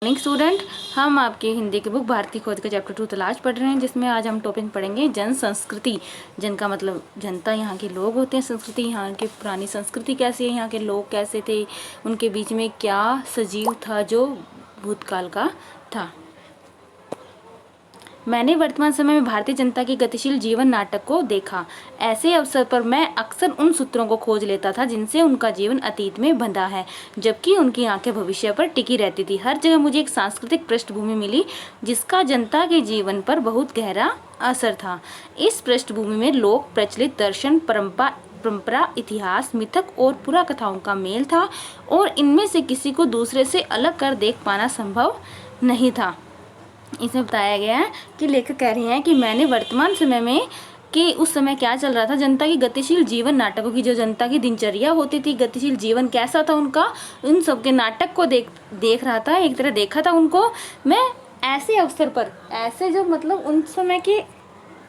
Morning student, हम आपके हिंदी की बुक भारतीय खोज का चैप्टर 2 तलाश पढ़ रहे हैं, जिसमें आज हम टॉपिक पढ़ेंगे जन संस्कृति। जन का मतलब जनता, यहाँ के लोग होते हैं। संस्कृति, यहाँ की पुरानी संस्कृति कैसी है, यहाँ के लोग कैसे थे, उनके बीच में क्या सजीव था जो भूतकाल का था। मैंने वर्तमान समय में भारतीय जनता की गतिशील जीवन नाटक को देखा। ऐसे अवसर पर मैं अक्सर उन सूत्रों को खोज लेता था जिनसे उनका जीवन अतीत में बंधा है, जबकि उनकी आंखें भविष्य पर टिकी रहती थी। हर जगह मुझे एक सांस्कृतिक पृष्ठभूमि मिली जिसका जनता के जीवन पर बहुत गहरा असर था। इस पृष्ठभूमि में लोक प्रचलित दर्शन, परंपरा, इतिहास, मिथक और पुरा कथाओं का मेल था, और इनमें से किसी को दूसरे से अलग कर देख पाना संभव नहीं था। इसमें बताया गया है कि लेखक कह रही हैं कि मैंने वर्तमान समय में कि उस समय क्या चल रहा था, जनता की गतिशील जीवन नाटकों की, जो जनता की दिनचर्या होती थी, गतिशील जीवन कैसा था उनका, उन सब के नाटक को देख रहा था। एक तरह देखा था उनको मैं ऐसे अवसर पर, ऐसे जो मतलब उन समय के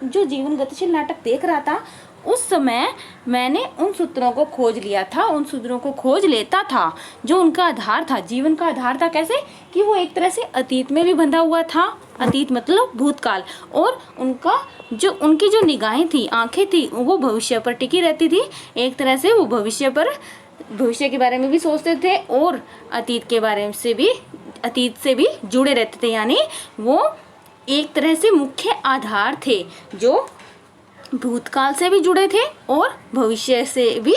जो जीवन गतिशील नाटक देख रहा था, उस समय मैंने उन सूत्रों को खोज लिया था, उन सूत्रों को खोज लेता था जो उनका आधार था, जीवन का आधार था। कैसे कि वो एक तरह से अतीत में भी बंधा हुआ था, अतीत मतलब भूतकाल, और उनकी जो निगाहें थी, आंखें थी, वो भविष्य पर टिकी रहती थी। एक तरह से वो भविष्य के बारे में भी सोचते थे और अतीत से भी जुड़े रहते थे। यानी वो एक तरह से मुख्य आधार थे जो भूतकाल से भी जुड़े थे और भविष्य से भी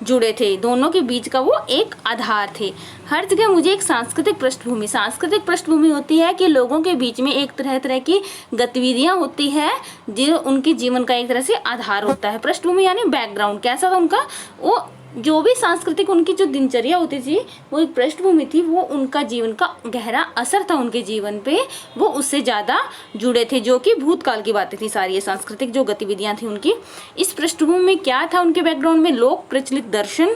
जुड़े थे। दोनों के बीच का वो एक आधार थे। हर जगह मुझे एक सांस्कृतिक पृष्ठभूमि होती है कि लोगों के बीच में एक तरह की गतिविधियां होती है जो उनके जीवन का एक तरह से आधार होता है। पृष्ठभूमि यानी बैकग्राउंड कैसा था उनका, वो जो भी सांस्कृतिक उनकी जो दिनचर्या होती थी, वो एक पृष्ठभूमि थी, वो उनका जीवन का गहरा असर था उनके जीवन पे, वो उससे ज़्यादा जुड़े थे, जो कि भूतकाल की बातें थी सारी। ये सांस्कृतिक जो गतिविधियां थी उनकी, इस पृष्ठभूमि में क्या था उनके बैकग्राउंड में, लोक प्रचलित दर्शन,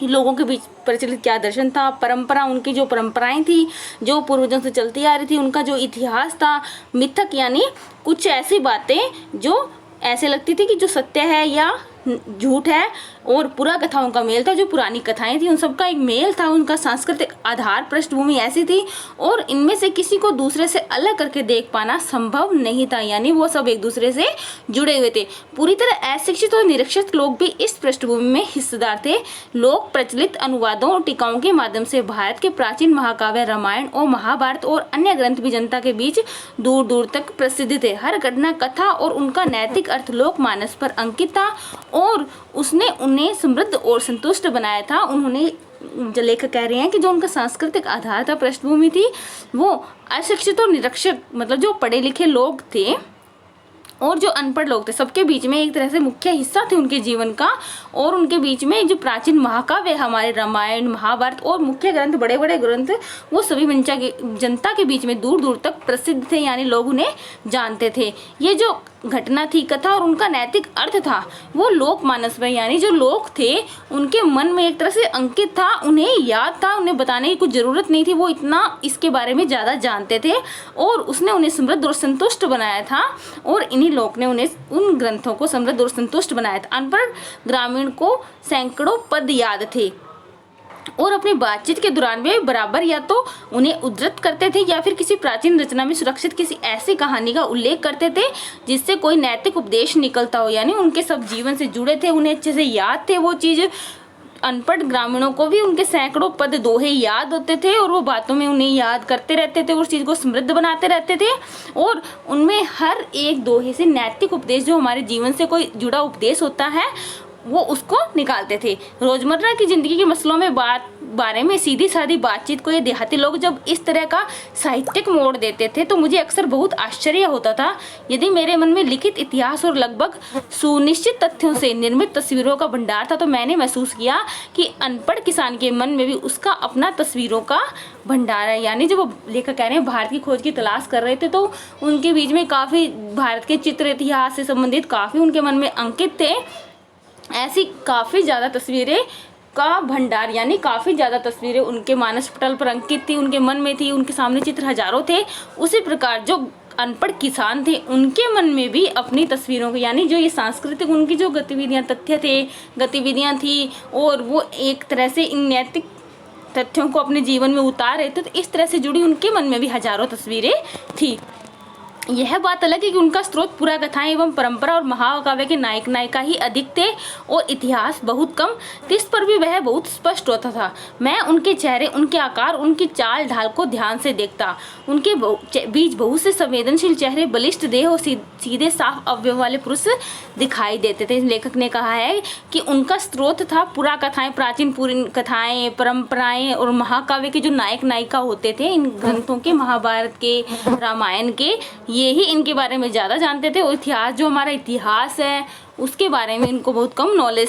लोगों के बीच प्रचलित क्या दर्शन था, परंपरा, उनकी जो परंपराएं थी जो पूर्वजों से चलती आ रही थी, उनका जो इतिहास था, मिथक यानी कुछ ऐसी बातें जो ऐसे लगती थी कि जो सत्य है या झूठ है, और पुरा कथाओं का मेल था, जो पुरानी कथाएं थी उन सबका एक मेल था। उनका सांस्कृतिक आधार पृष्ठभूमि ऐसी थी, और इनमें से किसी को दूसरे से अलग करके देख पाना संभव नहीं था। यानी वो सब एक दूसरे से जुड़े हुए थे। पूरी तरह अशिक्षित और निरक्षित लोग भी इस पृष्ठभूमि में हिस्सेदार थे। लोक प्रचलित अनुवादों और टीकाओं के माध्यम से भारत के प्राचीन महाकाव्य रामायण और महाभारत और अन्य ग्रंथ भी जनता के बीच दूर दूर तक प्रसिद्ध थे। हर घटना, कथा और उनका नैतिक अर्थ लोक मानस पर अंकित था, और उसने उन्हें समृद्ध और संतुष्ट बनाया था। उन्होंने, जो लेखक कह रहे हैं कि जो उनका सांस्कृतिक आधार था, पृष्ठभूमि थी, वो अशिक्षित और निरक्षर मतलब जो पढ़े लिखे लोग थे और जो अनपढ़ लोग थे, सबके बीच में एक तरह से मुख्य हिस्सा थे उनके जीवन का। और उनके बीच में जो प्राचीन महाकाव्य हमारे रामायण, महाभारत और मुख्य ग्रंथ, बड़े बड़े ग्रंथ, वो सभी जनता के बीच में दूर दूर तक प्रसिद्ध थे, यानी लोग उन्हें जानते थे। ये जो घटना थी, कथा, और उनका नैतिक अर्थ था, वो लोक मानस में, यानी जो लोग थे उनके मन में एक तरह से अंकित था, उन्हें याद था, उन्हें बताने की कुछ जरूरत नहीं थी, वो इतना इसके बारे में ज़्यादा जानते थे, और उसने उन्हें समृद्ध और संतुष्ट बनाया था। और इन्हीं लोग ने उन्हें, उन ग्रंथों को समृद्ध और संतुष्ट बनाया था। अनपढ़ ग्रामीण को सैकड़ों पद याद थे, और अपनी बातचीत के दौरान वे बराबर या तो उन्हें उद्धृत करते थे या फिर किसी प्राचीन रचना में सुरक्षित किसी ऐसी कहानी का उल्लेख करते थे जिससे कोई नैतिक उपदेश निकलता हो। यानी उनके सब जीवन से जुड़े थे, उन्हें अच्छे से याद थे वो चीज़। अनपढ़ ग्रामीणों को भी उनके सैकड़ों पद, दोहे याद होते थे, और वो बातों में उन्हें याद करते रहते थे, उस चीज़ को समृद्ध बनाते रहते थे, और उनमें हर एक दोहे से नैतिक उपदेश, जो हमारे जीवन से कोई जुड़ा उपदेश होता है, वो उसको निकालते थे। रोजमर्रा की जिंदगी के मसलों में बारे में सीधी सादी बातचीत को ये देहाती लोग जब इस तरह का साहित्यिक मोड़ देते थे, तो मुझे अक्सर बहुत आश्चर्य होता था। यदि मेरे मन में लिखित इतिहास और लगभग सुनिश्चित तथ्यों से निर्मित तस्वीरों का भंडार था, तो मैंने महसूस किया कि अनपढ़ किसान के मन में भी उसका अपना तस्वीरों का भंडार है। यानी जब वो लेखक कह रहे हैं भारत की खोज की तलाश कर रहे थे, तो उनके बीच में काफ़ी भारत के चित्र, इतिहास से संबंधित काफ़ी उनके मन में अंकित थे। ऐसी काफ़ी ज़्यादा तस्वीरें का भंडार, यानी काफ़ी ज़्यादा तस्वीरें उनके मानस पटल पर अंकित थी, उनके मन में थी, उनके सामने चित्र हजारों थे। उसी प्रकार जो अनपढ़ किसान थे, उनके मन में भी अपनी तस्वीरों को, यानी जो ये सांस्कृतिक उनकी जो गतिविधियाँ, तथ्य थे, गतिविधियाँ थी, और वो एक तरह से इन नैतिक तथ्यों को अपने जीवन में उतार रहे थे, तो इस तरह से जुड़ी उनके मन में भी हजारों तस्वीरें थी। यह बात अलग है कि उनका स्रोत पुरा कथाएं एवं परंपरा और महाकाव्य के नायक नायिका ही अधिक थे और इतिहास बहुत कम, इस पर भी वह बहुत स्पष्ट होता था। मैं उनके चेहरे, उनके आकार, उनकी चाल ढाल को ध्यान से देखता। उनके बीच बहुत से संवेदनशील चेहरे, बलिष्ठ देह और सीधे साफ अवयव वाले पुरुष दिखाई देते थे। लेखक ने कहा है कि उनका स्रोत था पुरा कथाएं, प्राचीन पूरी कथाएं, परंपराएं और महाकाव्य के जो नायक नायिका होते थे इन ग्रंथों के, महाभारत के, रामायण के, ये ही इनके बारे में ज़्यादा जानते थे। और इतिहास, जो हमारा इतिहास है उसके बारे में इनको बहुत कम नॉलेज